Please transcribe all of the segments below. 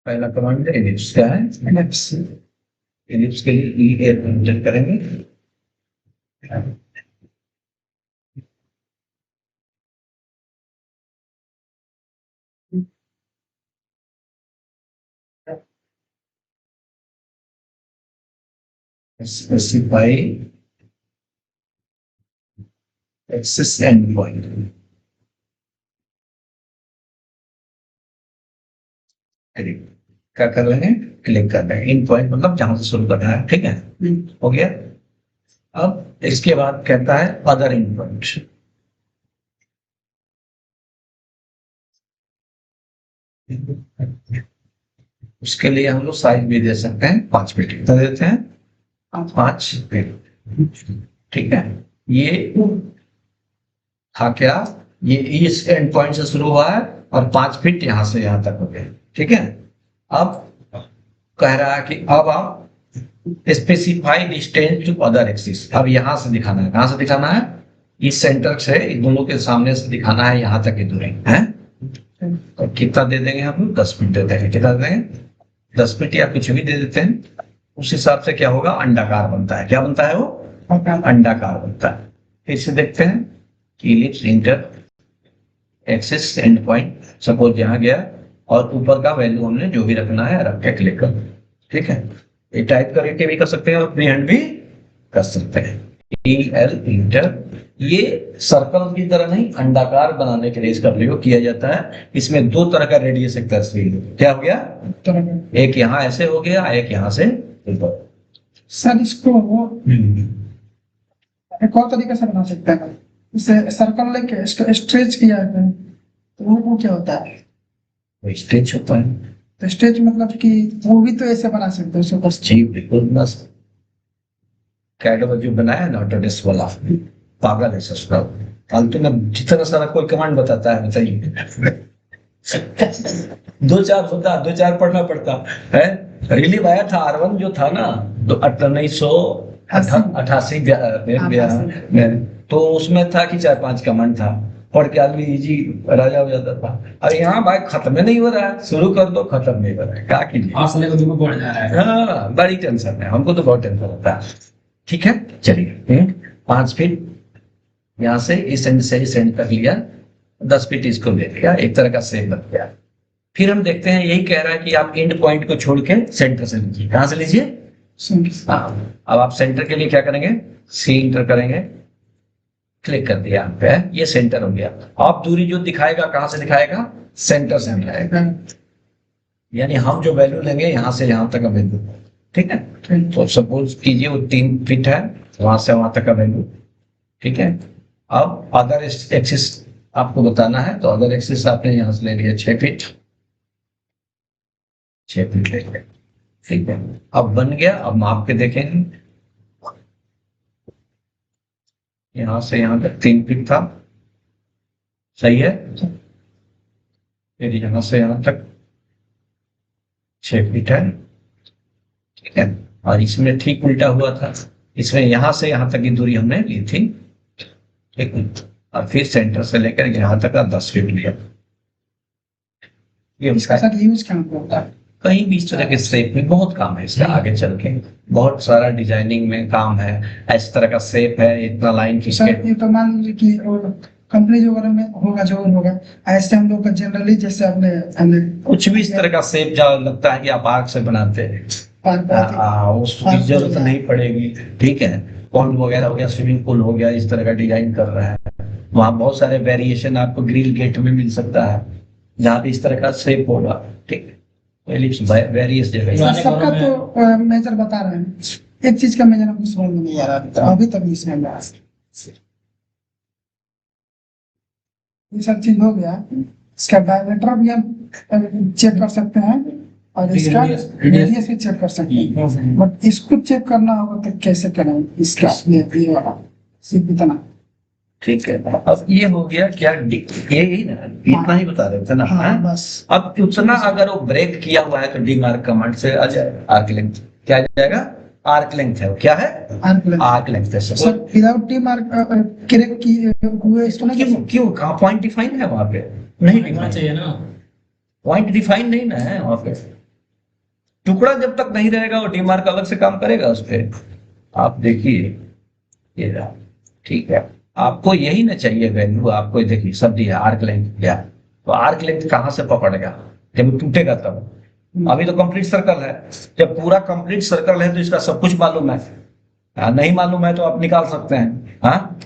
पहला कमांड है एलिप्स। क्या है? एलिप्स। एलिप्स के लिए ई एंटर करेंगे। Specify axis end point. क्या कर रहे हैं? क्लिक कर रहे हैं। इन पॉइंट मतलब जहां से शुरू करना है। ठीक है, हो गया। अब इसके बाद कहता है अदर इन पॉइंट। उसके लिए हम लोग साइज भी दे सकते हैं 5 फीट। कितना देते हैं? 5 फीट। ठीक है, ये था क्या? ये इस एंड पॉइंट से शुरू हुआ है और 5 फीट यहां से यहां तक हो गया। ठीक है, अब कह रहा है कि अब आप specify distance to other axis. अब यहां से दिखाना है। कहां से दिखाना है? इस सेंटर से दोनों के सामने से दिखाना है यहां तक की दूरी है। तो कितना दे देंगे हम? 10 फीट दे देंगे। कितना दे देंगे? 10 फीट या कुछ भी दे देते हैं। उस हिसाब से क्या होगा? अंडाकार बनता है। क्या बनता है वो? अंडाकार बनता है। फिर से देखते हैं कि ellipse inter axis and point. Suppose यहां गया और ऊपर का वैल्यू हमने जो भी रखना है रख के क्लिक कर। ठीक है, ये टाइप करके भी कर सकते हैं और फ्री हैंड भी कर सकते हैं। EL inter. ये सर्कल की तरह नहीं, अंडाकार बनाने के लिए इसका प्रयोग किया जाता है। इसमें 2 तरह का रेडियस एक तरह से क्या हो गया? एक यहाँ ऐसे हो गया, एक यहाँ से ऊपर। सर इसको वो एक और तरीके से बना सकते हैं। इसे सर्कल लेके इसको स्ट्रेच किया है तो वो क्या होता है? वो स्ट्रेच होता है। तो स्ट्रेच मतलब कि वो भी तो ऐसे बना सकते हैं। बस जी बिल्कुल। बस कैड जो बनाया ना ऑटोडेस्क वाला, पागल है सस्ता। फालतू में जितना सारा कोई कमांड बताता है, बताइए। 2-4 होता, 2-4 पढ़ना पड़ता है। रिलीव आया था R1 जो था ना, तो 1988 में, तो उसमें था कि 4-5 कमांड था। पढ़ के आदमी इजी राजा हो जाता था। और यहाँ भाई खत्म नहीं हो रहा है, शुरू कर दो खत्म नहीं हो रहा है। क्या कीजिए, बढ़ जा रहा है। हाँ, बड़ी टेंशन है, हमको तो बहुत टेंशन होता है। ठीक है, चलिए 5 फीट यहाँ से इस एंड से इस एंड तक लिया, 10 फीट इसको ले लिया, एक तरह का सेप बन गया। फिर हम देखते हैं, यही कह रहा है कि आप एंड पॉइंट को छोड़ के सेंटर से लीजिए। कहां से लीजिए? हाँ, अब आप सेंटर के लिए क्या करेंगे? सी इंटर करेंगे, क्लिक कर दिया पे, ये सेंटर हो गया। आप दूरी जो दिखाएगा कहां से दिखाएगा? सेंटर से दिखाएगा। यानी हम जो वैल्यू लेंगे यहां से यहां तक का वैल्यू। ठीक है, तो सपोज कीजिए वो 3 फीट है, वहां से वहां तक का वैल्यू। ठीक है, अब अदर एक्सिस आपको बताना है, तो अदर एक्सिस आपने यहां से ले लिया 6 फीट। 6 फीट ले लिया। ठीक है, अब बन गया। अब माप के देखेंगे, यहां से यहां तक 3 फीट था, सही है। फिर यहां से यहां तक 6 फीट है। ठीक है, और इसमें ठीक उल्टा हुआ था। इसमें यहां से यहां तक की दूरी हमने ली थी। ठीक है, और फिर सेंटर से लेकर यहां तक का 10 फीट लिया। ये उसका यूज क्या होता है? कहीं भी इस तरह के शेप में बहुत काम है इसका। आगे चल के बहुत सारा डिजाइनिंग में काम है। इस तरह का शेप है, इतना लाइन सर ये तो मान लीजिए कि कंपनी जो वगैरह में होगा, जो होगा ऐसे हम लोग का जनरली जैसे हमने कुछ भी इस तरह का शेप जहाँ लगता है कि आप आग से बनाते हैं, उसकी जरूरत नहीं पड़ेगी। ठीक है, पॉन्ड वगैरह हो गया, स्विमिंग पूल हो गया, इस तरह का डिजाइन कर रहा है, वहाँ बहुत सारे वेरिएशन आपको ग्रिल गेट में मिल सकता है जहाँ पे इस तरह का शेप होगा। ठीक है, वेरियस जगह सबका तो मेजर बता रहे हैं। एक चीज का मेजर हमको समझ में नहीं आ रहा अभी तक नहीं समझ में आ रहा। ये सब चीज हो गया। इसका डायमीटर भी हम चेक कर सकते हैं और इसका रेडियस भी चेक कर सकते हैं, बट इसको चेक करना होगा तो कैसे करें? इसका ये वाला सिर्फ इतना। ठीक है, अब ये हो गया क्या? यही ना, इतना ही बता रहे थे ना। हाँ, बस अब उतना अगर वो ब्रेक किया हुआ है तो डी मार्क कमांड से आ जाएगा। आर्क लेंथ क्या आ जाएगा? आर्क लेंथ है, क्या है? आर्क लेंथ है। Sir without T mark correct की हुए इसको नहीं। क्यों कहाँ पॉइंट डिफाइन है वहां पे? नहीं डिफाइन चाहिए ना, पॉइंट डिफाइन नहीं ना है वहां पे। टुकड़ा जब तक नहीं रहेगा वो टी मार्क अलग से काम करेगा उस पर। आप देखिए ये रहा, ठीक है। आपको यही ना चाहिए वैल्यू, आपको देखिए सब दिया आर्क लेंथ दिया, तो आर्क लेंथ कहाँ से पकड़ेगा जब वो टूटेगा तब। अभी तो कंप्लीट सर्कल है, जब पूरा कंप्लीट सर्कल है तो इसका सब कुछ मालूम है। नहीं मालूम है तो आप निकाल सकते हैं। हाँ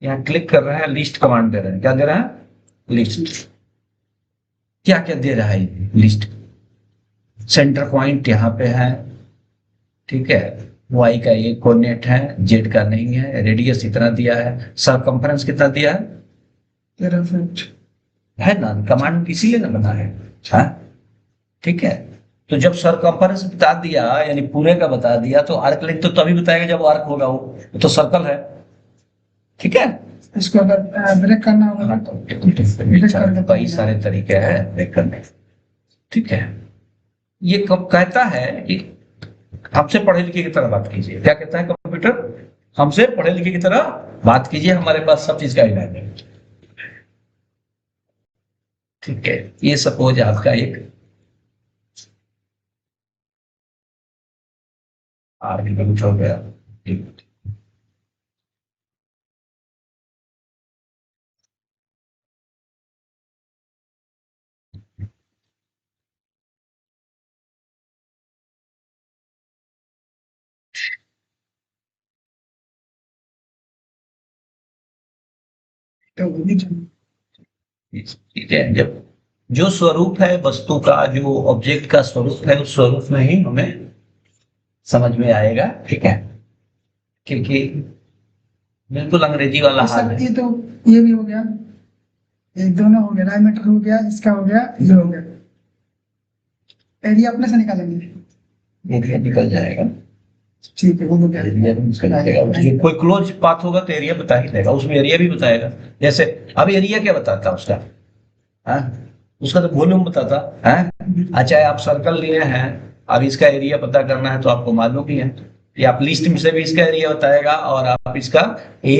यहाँ क्लिक कर रहे हैं, लिस्ट कमांड दे रहे हैं, क्या दे रहे हैं लिस्ट। क्या क्या दे रहा है ये लिस्ट। सेंटर पॉइंट यहाँ पे है, ठीक है। वाई का ये कोऑर्डिनेट है, जेड का नहीं है, रेडियस इतना दिया है, सरकमफ्रेंस कितना दिया है 13 फीट है ना, कमांड इसीलिए ना बना है। हाँ ठीक है, तो जब सरकमफ्रेंस बता दिया यानी पूरे का बता दिया तो आर्क लेंथ तो तभी बताएगा जब आर्क होगा, वो तो सर्कल है, ठीक है। इसको अगर ब्रेक करना होगा तो कई सारे तरीके हैं ब्रेक करने के, ठीक है। ये कब कहता है कि हमसे पढ़े लिखे की तरह बात कीजिए, क्या कहता है कंप्यूटर, हमसे पढ़े लिखे की तरह बात कीजिए, हमारे पास सब चीज का इलाज है, ठीक है। ये सपोज आपका एक आर्ग्यूमेंट हो गया, तो वो नहीं चाहिए। ठीक है। जब जो स्वरूप है वस्तु का, जो ऑब्जेक्ट का स्वरूप है, उस स्वरूप में ही हमें समझ में आएगा, ठीक है। क्योंकि बिल्कुल अंग्रेजी वाला हाल सर है। ये तो ये भी हो गया, एक दोनों हो गया, डायमीटर हो गया, इसका हो गया, ये हो गया। एरिया अपने से निकालेंगे। एरिया निकल जाएगा, ठीक है, वो हो गया। एरिया भी निकल जाएगा। उसमें कोई क्लोज पाथ होगा तो एरिया बता ही देगा, उसमें एरिया भी बताएगा। जैसे अब एरिया क्या बताता है उसका, हाँ उसका तो वॉल्यूम बताता है। अच्छा आप सर्कल लिए हैं, अब इसका एरिया पता करना है तो आपको मालूम ही है, ये आप लिस्ट में से भी इसका एरिया बताएगा, और आप इसका ए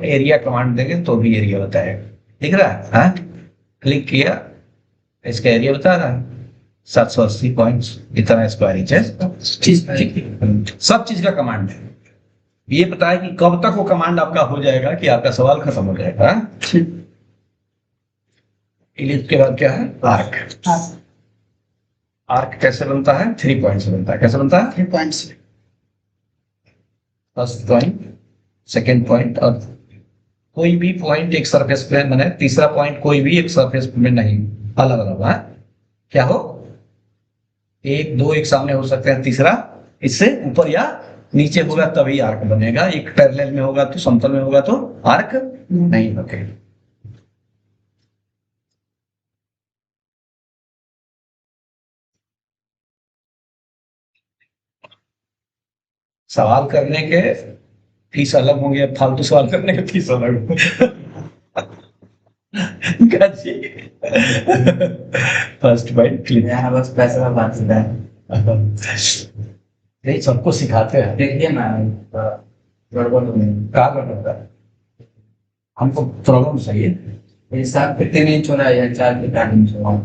एरिया कमांड देंगे तो भी एरिया बताएगा। दिख रहा है, हाँ क्लिक किया, इसका एरिया बता रहा है 780 पॉइंट्स इतना स्क्वायर इंच है। सब चीज का कमांड है, ये बताया कि कब तक वो कमांड आपका हो जाएगा कि आपका सवाल खत्म हो जाएगा। इलिप्स के बाद क्या है आर्क। आर्क कैसे बनता है, 3 पॉइंट से बनता है। कैसे बनता है 3 points. First point, second point, और कोई भी पॉइंट एक सरफेस पे बने, तीसरा पॉइंट कोई भी एक सरफेस में नहीं, अलग अलग है। क्या हो, एक दो एक सामने हो सकते हैं, तीसरा इससे ऊपर या नीचे होगा तभी आर्क बनेगा। एक पैरेलल में होगा तो, समतल में होगा तो आर्क नहीं बनेगा। सवाल करने के फीस अलग होंगे, फालतू सवाल करने के फीस अलग होंगे। फर्स्ट पॉइंट क्लिक, यहाँ बस पैसे का बात होता है। नहीं सबको सिखाते हैं। देखिए ना गड़बड़ हो गई। क्या करता है, हमको प्रॉब्लम सही है। ये 7 फीट 3 इंच हो रहा है या 4 फीट 8 इंच हो रहा है,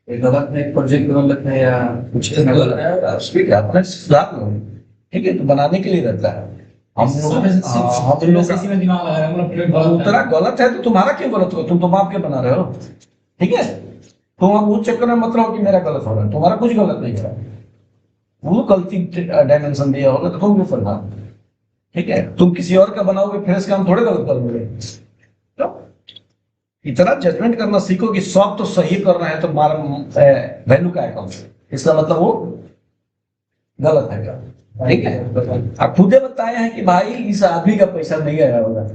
ये गलत है, प्रोजेक्ट गलत है या कुछ गलत है, स्पीड अपने सुधार लो, ठीक है। तो बनाने के लिए रहता है। हम लोग इसी में दिमाग लगा रहा है, मतलब प्लेट गलत तेरा गलत है तो तुम्हारा क्यों गलत हो, तुम तो माप के बना रहे हो, ठीक है। तुम अब उस चक्कर में मत रहो कि मेरा गलत हो रहा है, तुम्हारा कुछ गलत नहीं हो रहा है। वो गलती डायमेंशन दिया होगा तो तुम क्यों करना, ठीक है। तुम किसी और का बनाओगे फिर इसका हम थोड़े गलत करोगे। तो इतना जजमेंट करना सीखो कि सब तो सही कर रहे हैं तो हमारा वैल्यू का है कम, इसका मतलब वो गलत है क्या, ठीक है। आप खुदे बताए हैं कि भाई इस आदमी का पैसा नहीं आया होगा,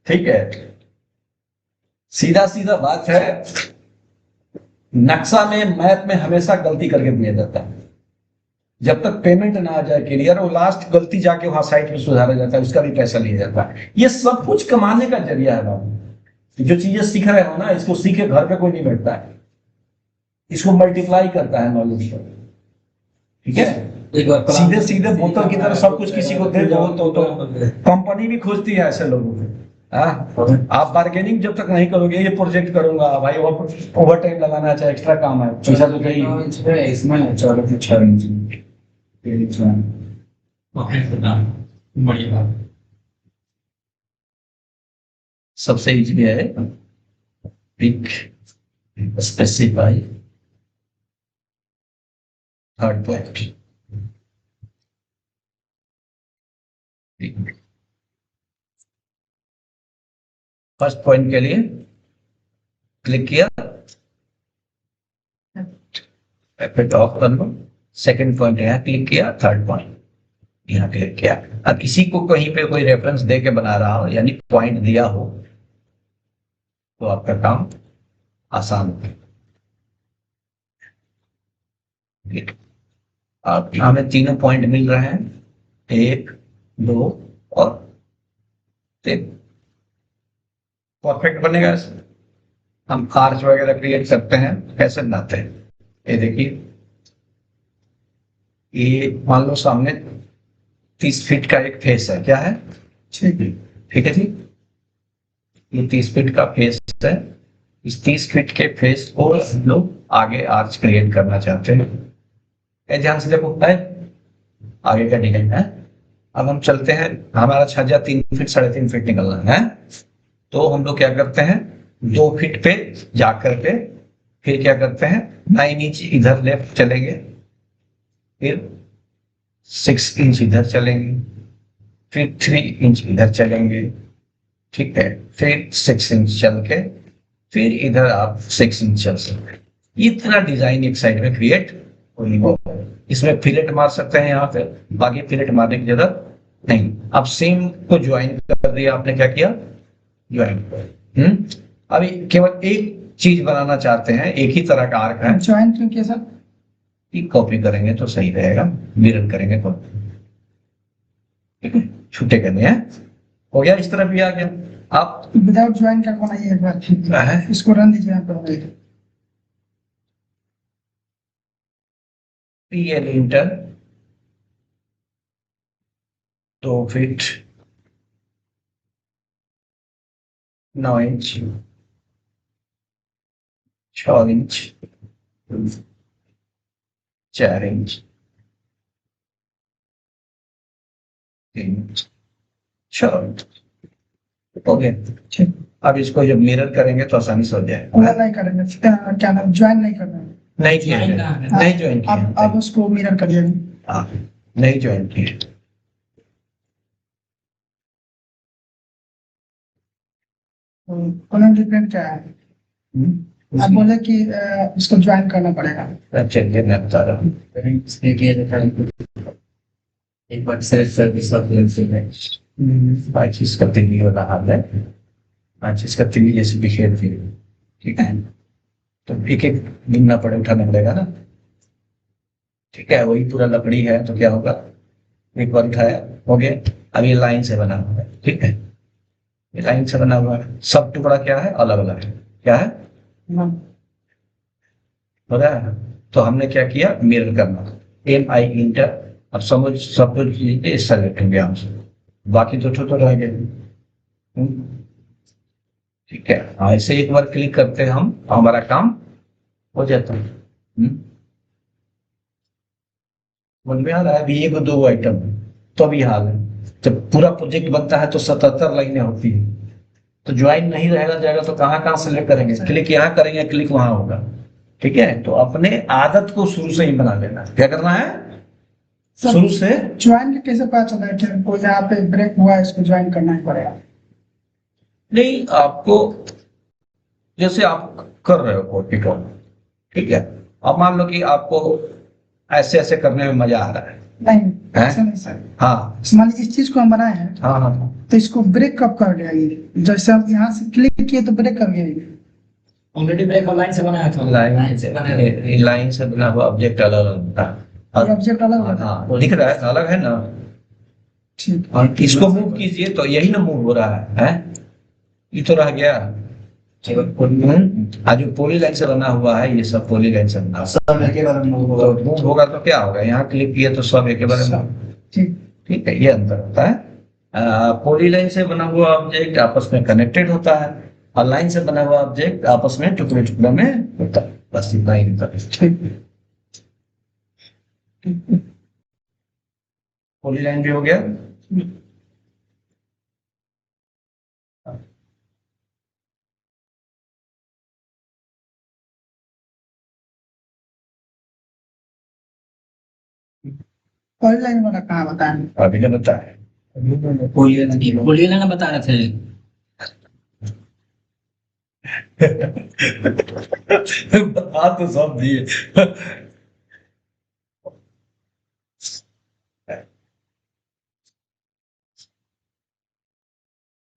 ठीक है। सीधा सीधा बात है, नक्शा में मैप में हमेशा गलती करके दिया जाता है, जब तक पेमेंट ना आ जाए क्लियर, वो लास्ट गलती जाके वहां साइट में सुधारा जाता है, उसका भी पैसा लिया जाता है। ये सब कुछ कमाने का जरिया है बाबू। जो चीजें सीख रहे हो ना, इसको सीखे घर पे कोई नहीं बैठता है, इसको मल्टीप्लाई करता है नॉलेज को, ठीक है। एक बार सीधे सीधे बोतल की तरह सब कुछ किसी को दे दो तो कंपनी भी खोजती है ऐसे लोगों को। हाँ, आप बार्गेनिंग जब तक नहीं करोगे, ये प्रोजेक्ट करूंगा भाई, ओवर टाइम लगाना है, चाहे एक्स्ट्रा काम है, पैसा तो चाहिए। इसमें 4 इंच में बढ़िया। सबसे इजी है pick specify third point. First point के लिए क्लिक किया, इफेक्ट ऑफ कर लो। सेकंड पॉइंट यहाँ क्लिक किया, थर्ड पॉइंट यहाँ क्लिक किया। अब किसी को कहीं पे कोई रेफरेंस दे के बना रहा हो, यानी पॉइंट दिया हो, तो आपका काम आसान हो। अब हमें तीनों पॉइंट मिल रहे हैं, 1, 2 और 3। परफेक्ट बनेगा। हम आर्च वगैरह क्रिएट करते हैं, कैसे बनाते हैं ये देखिए। ये मान लो सामने 30 फीट का एक फेस है, क्या है? ठीक है जी, ये 30 फीट का फेस है। इस 30 फीट के फेस को हम लोग आगे आर्च क्रिएट करना चाहते हैं। ध्यान से देखो, है आगे का डिजाइन है। अब हम चलते हैं, हमारा छज्जा 3 फीट 3.5 फीट निकलना है, तो हम लोग क्या करते हैं, 2 फीट पे जाकर के फिर क्या करते हैं, 9 इंच इधर लेफ्ट चलेंगे, फिर 6 इंच इधर चलेंगे, फिर 3 इंच इधर चलेंगे, ठीक है, फिर 6 इंच चल के फिर इधर आप 6 इंच चल सकते हैं। इतना डिजाइन एक साइड में क्रिएट हो। इसमें फिलेट मार सकते हैं यहाँ पे, बाकी फिलेट मारने की जरूरत नहीं। अब सेम को ज्वाइन कर दिया आपने, क्या किया, ज्वाइन। अभी केवल एक चीज बनाना चाहते हैं, एक ही तरह का आर्क है। ज्वाइन क्यों किया सर? कॉपी करेंगे तो सही रहेगा, मिरर करेंगे तो छूटे करने हैं। हो गया, इस तरह भी आ गया। आप विदाउट ज्वाइन का कौन है, एक बार इसको रन दीजिए यहाँ पर। PL inter 2 feet 9 inch 6 inch 4 inch 3 inch 6 inch. Okay, अब इसको जब मिरर करेंगे तो आसानी से हो जाएगा। पूरा नहीं करेंगे, क्या नाम, ज्वाइन नहीं करना है। नहीं किया, नहीं ज्वाइन किया। अब उसको मिरर करिए। हाँ, नहीं ज्वाइन किया। कॉलम डिफरेंट क्या है? आप बोले कि इसको ज्वाइन करना पड़ेगा। चलिए मैं बता रहा हूँ। एक बार सेलेक्ट कर दिया, 25 का 3 वाला हाल है, 25 का 3 जैसे बिखेर थी, ठीक है, तो एक एक गिनना पड़े, उठाना पड़ेगा ना, ठीक है। वही पूरा लकड़ी है तो क्या होगा, एक बार उठाया, हो गया। अब ये लाइन से बना हुआ है, ठीक है, ये लाइन से बना हुआ है। सब टुकड़ा क्या है, अलग अलग है, क्या है, हो रहा है। तो हमने क्या किया, मिरर करना, MI इंटर। अब समझ सब कुछ इस सेलेक्ट हो गया हमसे, बाकी तो रह गए, ठीक है। ऐसे एक बार क्लिक करते हैं हम, हमारा काम हो जाता है। समझ में आ रहा है? अभी 1-2 आइटम तो अभी हाल है। जब पूरा प्रोजेक्ट बनता है तो 77 लाइनें होती है, तो ज्वाइन नहीं रहेगा जाएगा तो कहाँ सेलेक्ट करेंगे, क्लिक यहाँ करेंगे, क्लिक वहां होगा, ठीक है। तो अपने आदत को शुरू से ही बना लेना। क्या करना है, शुरू से। ज्वाइन के कैसे पता चला है कि कोई यहाँ पे ब्रेक हुआ है, इसको ज्वाइन करना ही पड़ेगा? नहीं, आपको जैसे आप कर रहे हो कॉपी को, ठीक है, अब मान लो कि आपको ऐसे ऐसे करने में मजा आ रहा है। नहीं, ऐसा नहीं सर। हाँ, मान लीजिए इस चीज को हम बनाए हैं, हाँ, तो इसको ब्रेक कब कर दिया? ये जैसे हम यहाँ से क्लिक किए तो ब्रेक कर गया। ऑलरेडी ब्रेक लाइन से बनाया था, लाइन से बना हुआ ऑब्जेक्ट अलग अलग होता है। ऑब्जेक्ट अलग होता है। हाँ, तो दिख रहा है अलग है ना, ठीक। और इसको मूव कीजिए तो यही ना मूव हो रहा है, ये तो रह गया। आज जो पॉली लाइन से बना हुआ है, ये सब पॉली लाइन से बना हुआ सब एक बार में है। तो मूव होगा तो क्या होगा, यहाँ क्लिक किया तो सब एक बार में। ठीक ठीक है, ये अंतर होता है। पॉली लाइन से बना हुआ ऑब्जेक्ट आपस में कनेक्टेड होता है, और लाइन से बना हुआ ऑब्जेक्ट आपस में टुकड़े टुकड़े में होता है। बस इतना ही अंतर है। ठीक पॉली लाइन भी हो गया। पॉली लाइन वाला कहाँ बताएं? अभी क्या बता है, बोलिए ना बता रहे थे। बता तो सब दिए।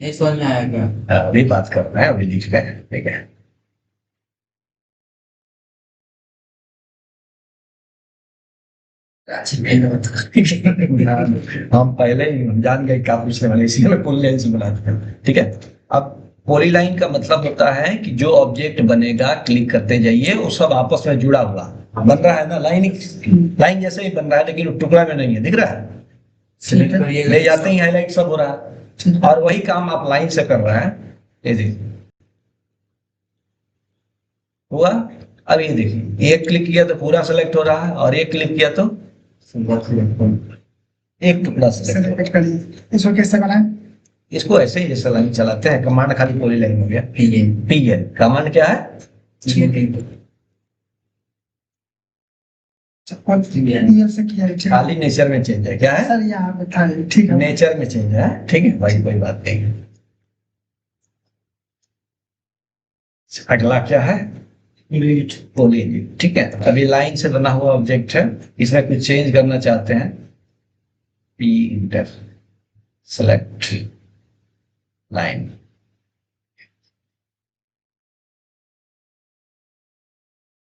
नहीं समझ में आया क्या? अभी बात कर रहे हैं, अभी लिख रहे हैं। ठीक है, हम पहले ही जान गए क्या पूछने वाले, इसीलिए मैं पॉली लाइन से बनाते हैं। ठीक है, अब पॉली लाइन का मतलब होता है कि जो ऑब्जेक्ट बनेगा क्लिक करते जाइए, वो सब आपस में जुड़ा हुआ बन रहा है ना। लाइन लाइन जैसे ही बन रहा है, लेकिन टुकड़ा में नहीं है, दिख रहा है। सिलेक्ट करिएगा। ले जाते ही हाईलाइट सब हो रहा है, और वही काम आप लाइन से कर रहे हैं। ये देखिए हुआ। अब ये देखिए, एक क्लिक किया तो पूरा सेलेक्ट हो रहा है, और एक क्लिक किया तो एक टुकड़ा सेलेक्ट हो रहा सेलेक्ट करिए। इसको कैसे बनाएं? है। इसको ऐसे ही जैसे लाइन चलाते हैं, कमांड खाली पॉली लाइन हो गया। पी है कमांड, क्या है पॉली से किया है, ठीक है। खाली नेचर में चेंज है, क्या है सर यहाँ पे था ये, ठीक है। नेचर में चेंज है। ठीक है भाई, कोई बात नहीं। अगला क्या है, पॉली। ठीक है, अभी लाइन से बना हुआ ऑब्जेक्ट है, इसमें कुछ चेंज करना चाहते हैं। पी इंटर सेलेक्ट लाइन,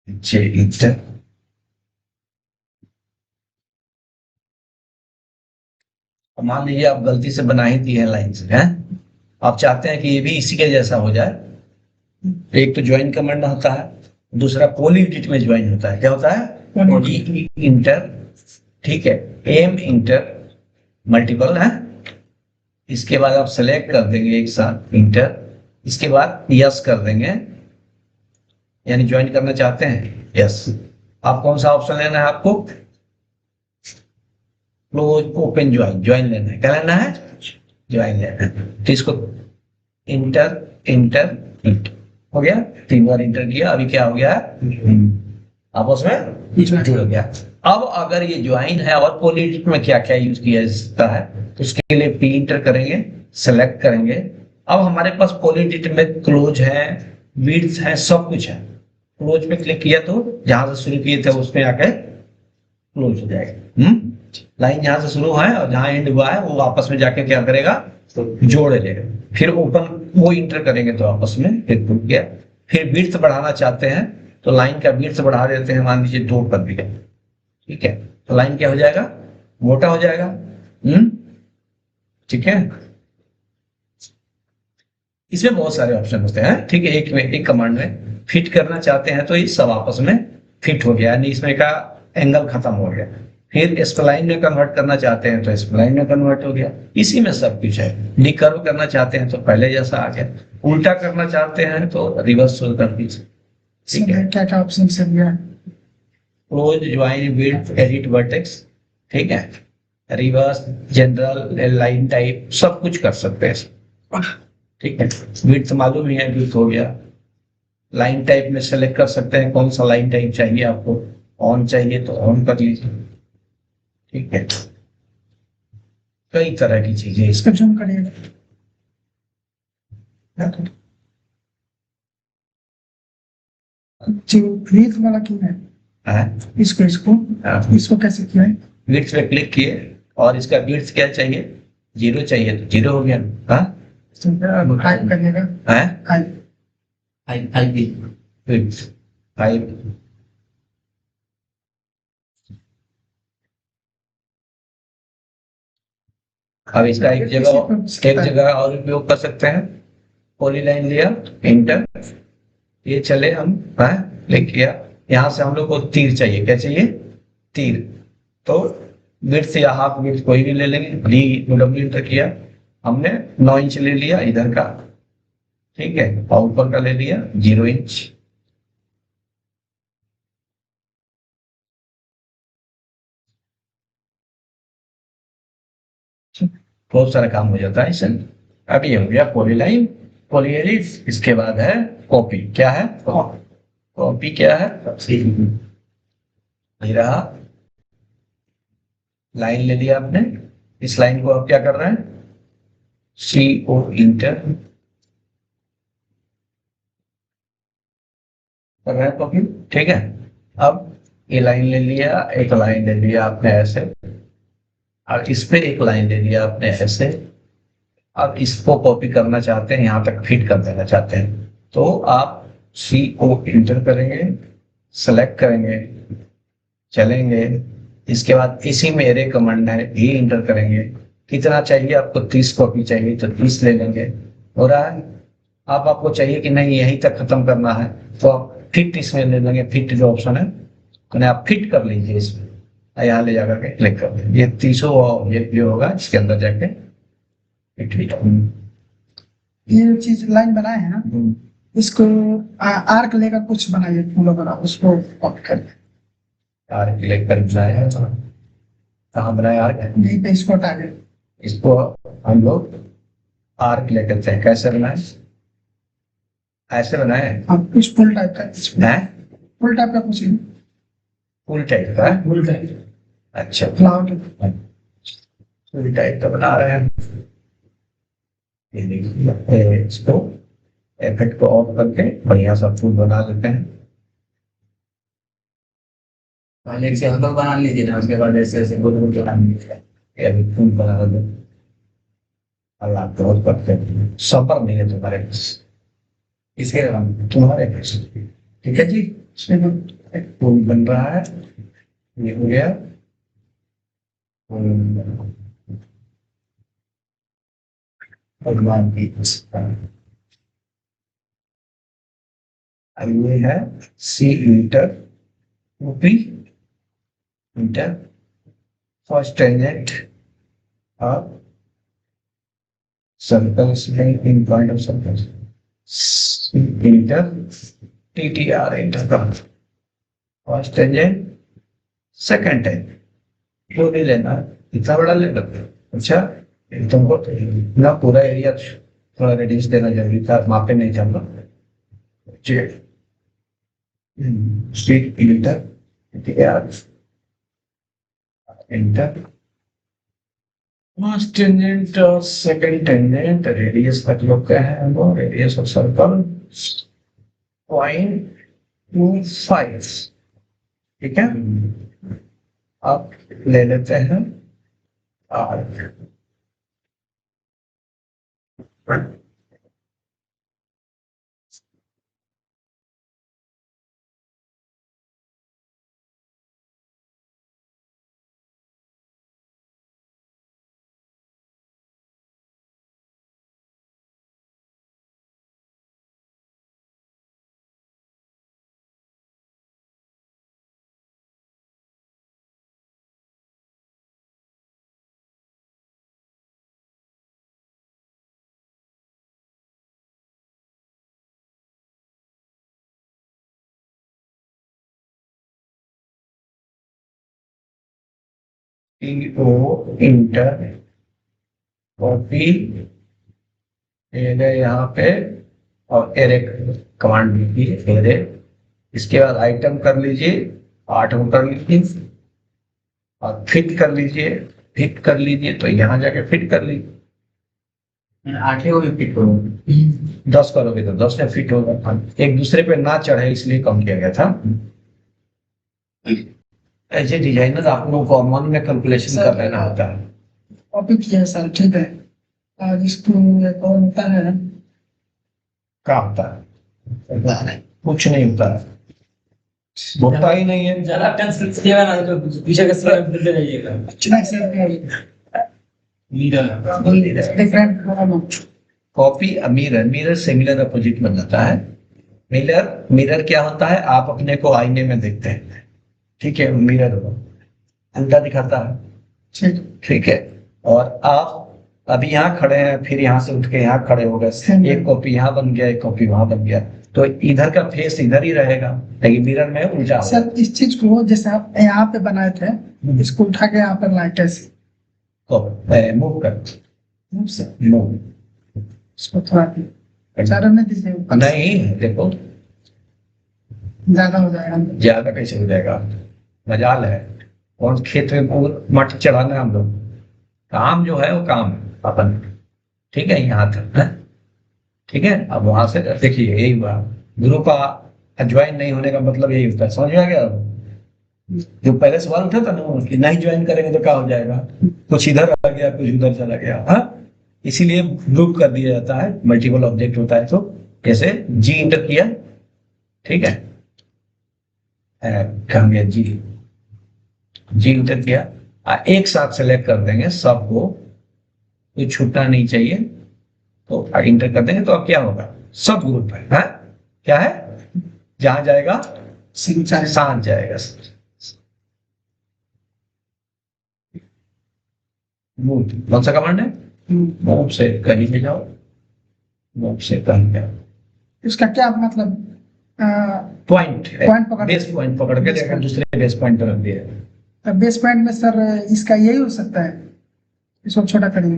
जे इंटर। मान लीजिए आप गलती से बना ही दी है लाइन से, हैं आप चाहते हैं कि ये भी इसी के जैसा हो जाए। एक तो ज्वाइन कमांड होता है, दूसरा पॉली डिट में ज्वाइन होता है। क्या होता है, पॉली इंटर। ठीक है, एम इंटर मल्टीपल है। इसके बाद आप सेलेक्ट कर देंगे एक साथ इंटर, इसके बाद यस कर देंगे, यानी ज्वाइन करना चाहते हैं यस। आप कौन सा ऑप्शन लेना है आपको, क्लोज ओपन ज्वाइन, ज्वाइन लेना है। क्या लेना है, ज्वाइन लेना है। तो इसको इंटर इंटर इंटर हो गया, 3 बार इंटर किया, अभी क्या हो गया, आपस में जुड़ गया। अब अगर ये ज्वाइन है और पॉलीडिट में क्या क्या यूज किया जाता है, तो उसके लिए पी इंटर करेंगे, सेलेक्ट करेंगे। अब हमारे पास पॉलीडिट में क्लोज है, विड्थ है, सब कुछ है। क्लोज पे क्लिक किया तो जहां से शुरू किए थे उसमें आके क्लोज हो जाएगा। लाइन जहां से शुरू है और जहां एंड हुआ है वो आपस में जाके क्या करेगा, तो जोड़ लेगा। फिर ओपन वो इंटर करेंगे तो आपस में फिर टूट गया। फिर विड्थ बढ़ाना चाहते हैं तो लाइन का विड्थ बढ़ा देते हैं, मान लीजिए 2 कर दिया। ठीक है, तो लाइन क्या हो जाएगा, मोटा हो जाएगा। ठीक है, इसमें बहुत सारे ऑप्शन होते हैं। ठीक है, एक कमांड में फिट करना चाहते हैं तो ये सब आपस में फिट हो गया, यानी इसमें का एंगल खत्म हो गया। फिर स्प्लाइन में कन्वर्ट करना चाहते हैं तो स्प्लाइन में कन्वर्ट हो गया। इसी में सब कुछ है। डिकर्व करना चाहते हैं तो पहले जैसा आ गया, उल्टा करना चाहते हैं तो रिवर्स कर दीजिए। ठीक है, क्या क्या ऑप्शन से दिया? Close, join, width, edit vertex. ठीक है, रिवर्स, जनरल, लाइन टाइप, सब कुछ कर सकते हैं। ठीक है, विड्थ मालूम ही है, विड्थ हो गया। लाइन टाइप में सेलेक्ट कर सकते हैं कौन सा लाइन टाइप चाहिए आपको, ऑन चाहिए तो ऑन कर लीजिए। ठीक है, कई तरह की चीजें इसको जूम करिएगा। जो विड्थ वाला क्यों है, इसको इसको इसको कैसे किया है? विड्थ पे क्लिक किए और इसका विड्थ क्या चाहिए, 0 चाहिए तो 0 हो गया। टाइप करिएगा, विड्थ 5। अब इसका एक जगह और उपयोग कर सकते हैं। पॉलीलाइन लिया, इंटर, ये चले हम लिख किया। यहाँ से हम लोग को तीर चाहिए, क्या चाहिए? तीर। तो विड्थ या हाफ विड्थ कोई भी ले लेंगे, डी डब्ल्यू इंटर किया हमने, 9 इंच ले लिया इधर का, ठीक है, और ऊपर का ले लिया 0 इंच। बहुत सारा काम हो जाता है इससे। अब ये हो गया पॉलीलाइन, पॉलीएलिप्स। इसके बाद है कॉपी। क्या है? कॉपी क्या है? ये रहा, लाइन ले लिया आपने, इस लाइन को आप क्या कर रहे हैं? CO इंटर कर रहे हैं कॉपी, ठीक है। अब ये लाइन ले लिया, एक लाइन ले लिया आपने ऐसे, और इस पे एक लाइन ले लिया आपने ऐसे। अब इसको कॉपी करना चाहते हैं, यहाँ तक फिट कर देना चाहते हैं, तो आप CO इंटर करेंगे, सेलेक्ट करेंगे, चलेंगे। इसके बाद इसी में एरे कमांड है, E इंटर करेंगे। कितना चाहिए आपको? 30 कॉपी चाहिए तो 30 ले लेंगे, हो रहा है। अब आपको चाहिए कि नहीं यहीं तक खत्म करना है, तो आप फिट इसमें ले लेंगे, फिट जो ऑप्शन है आप फिट कर लीजिए इसमें, यहाँ ले जाकर के क्लिक कर दें, ये 300 ऑब्जेक्ट जो होगा इसके अंदर जाके फिट। ये जो चीज लाइन बनाए हैं ना, इसको आर्क लेकर कुछ बनाइए फूलों बना, उसको कॉपी कर आर्क लेकर बनाया है, कहाँ बनाया आर्क? यहीं पे इसको हटा के इसको हम लोग आर्क लेकर चलते हैं। कैसे बनाए? ऐसे बनाए हम कुछ फुल टाइप का, हैं? फुल टाइप का कुछ फुल टाइप का है? फुल टाइप अच्छा, फ्लावर फुल टाइप का बना रहे हैं। ये देखिए, इसको इफेक्ट को ऑफ करके बढ़िया सा फूल बना लेते हैं। पहले से हम लोग बना लीजिए ना, उसके बाद ऐसे ऐसे गोल गोल बना लीजिए। ये अभी फूल बना दो, अल्लाह बहुत करते हैं, सबर नहीं है तुम्हारे पास, इसके बाद तुम्हारे पास, ठीक है जी। एक फूल बन रहा है, ये हो गया। भगवान की अब ये है C enter, copy enter, first tangent और सर्कल्स में in point of circles, enter TTR enter का फर्स्ट टेंजेंट, सेकंड टेंजेंट, जो भी लेना इतना बड़ा ले सकते हो। अच्छा, तुमको ना पूरा एरिया थोड़ा रेडियस देना जरूरी था, मापे नहीं जाना। Street inter TTR inter, first tangent और सेकंड टेंजेंट, रेडियस का जो क्या है वो रेडियस ऑफ सर्कल 0.25, ठीक है। अब ले लेते हैं आर्क, TO इंटर, कॉपी, ये गए यहाँ पे, और एरे कमांड लिखिए एरे। इसके बाद आइटम कर लीजिए, 8 कर लीजिए और फिट कर लीजिए, फिट कर लीजिए तो यहाँ जाके फिट कर लीजिए। 8 को भी फिट करो, 10 करोगे तो 10 में फिट होगा, एक दूसरे पे ना चढ़े इसलिए कम किया गया था। ऐसे डिजाइनर आप लोगों को मन में कैलकुलेशन कर लेना होता है। कॉपी किया है सर, ठीक है। और इसको एक और होता है, क्या होता है? कुछ नहीं होता है, होता ही नहीं है। ज्यादा टेंशन लीजिएगा ना तो पीछे का स्लाइड बदलते जाइएगा। अच्छा sir, leader different copy mirror, mirror से मिरर अपोजिट बन जाता है। मिरर, मिरर क्या होता है, आप अपने को आईने में देखते हैं, ठीक है, मिरर उल्टा दिखाता है, ठीक ठीक है। और आप अभी यहाँ खड़े हैं, फिर यहाँ से उठ के यहाँ खड़े हो गए, एक कॉपी यहाँ बन गया, एक कॉपी वहां बन गया, तो इधर का फेस इधर ही रहेगा, लेकिन मिरर में उल्टा होगा। सर इस चीज को जैसे आप यहाँ पे बनाए थे, इसको उठा के यहाँ पे लाए कैसे? मूव कर, मुंह से मूव इसको थोड़ा चारों में दीजिए, ऊपर से। नहीं, देखो ज्यादा हो जाएगा। ज्यादा कैसे हो जाएगा, मजाल है, और खेत में मट चढ़ाना है हम लोग, काम जो है वो काम है अपन, ठीक है, यहाँ तक है? ठीक है। अब वहां से देखिए यही हुआ, गुरु का ज्वाइन नहीं होने का मतलब यही होता है, समझ में आ गया? जो पहले सवाल उठा था ना कि नहीं ज्वाइन करेंगे तो क्या हो जाएगा, कुछ इधर आ गया, कुछ उधर चला गया, हाँ, इसीलिए ग्रुप कर दिया जाता है, मल्टीपल ऑब्जेक्ट होता है। तो कैसे जी इंटर किया, ठीक है, कहा गया जी, जी इंटर किया, एक साथ सेलेक्ट कर देंगे सबको, कोई छूटना नहीं चाहिए, तो इंटर कर देंगे तो अब क्या होगा, सब ग्रुप है, हाँ? क्या है, जहां जाएगा शांत जाएगा। मूव, कौन सा कमांड है, मूव से कहीं भी जाओ, मूव से कहीं जाओ, इसका क्या मतलब? पॉइंट पॉइंट पकड़, बेस पॉइंट पकड़ के देखा, दूसरे बेस पॉइंट पर रख दिया। बेस पॉइंट में सर इसका यही हो सकता है, इसको छोटा करिए,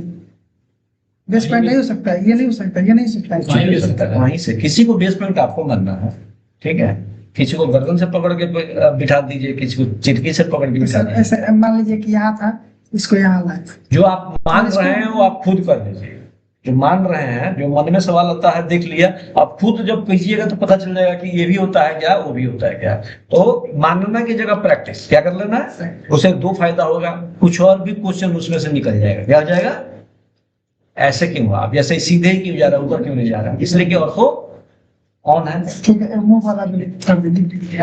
बेस पॉइंट नहीं हो सकता है, ये नहीं हो सकता, ये नहीं हो सकता है, वहीं हो सकता है, वहीं से किसी को बेस पॉइंट आपको मानना है, ठीक है, किसी को गर्दन से पकड़ के बिठा दीजिए, किसी को चिटकी से पकड़ के बिठा सर दीजिए, ऐसे मान लीजिए कि यहाँ था, इसको यहाँ लाए, जो आप मान रहे हैं वो आप खुद कर दीजिए, जो मान रहे हैं, जो मन में सवाल आता है देख लिया, आप खुद जब कीजिएगा तो पता चल जाएगा कि ये भी होता है क्या, वो भी होता है क्या। तो मानना की जगह प्रैक्टिस क्या कर लेना है, उसे दो फायदा होगा, कुछ और भी क्वेश्चन उसमें से निकल जाएगा, क्या हो जाएगा, ऐसे क्यों हुआ, आप जैसे सीधे ही क्यों जा रहा है, ऊपर क्यों नहीं जा रहा, इसलिए कि ऑर्थो ऑन है। ठीक है, मुंह वाला भी कर दीजिए।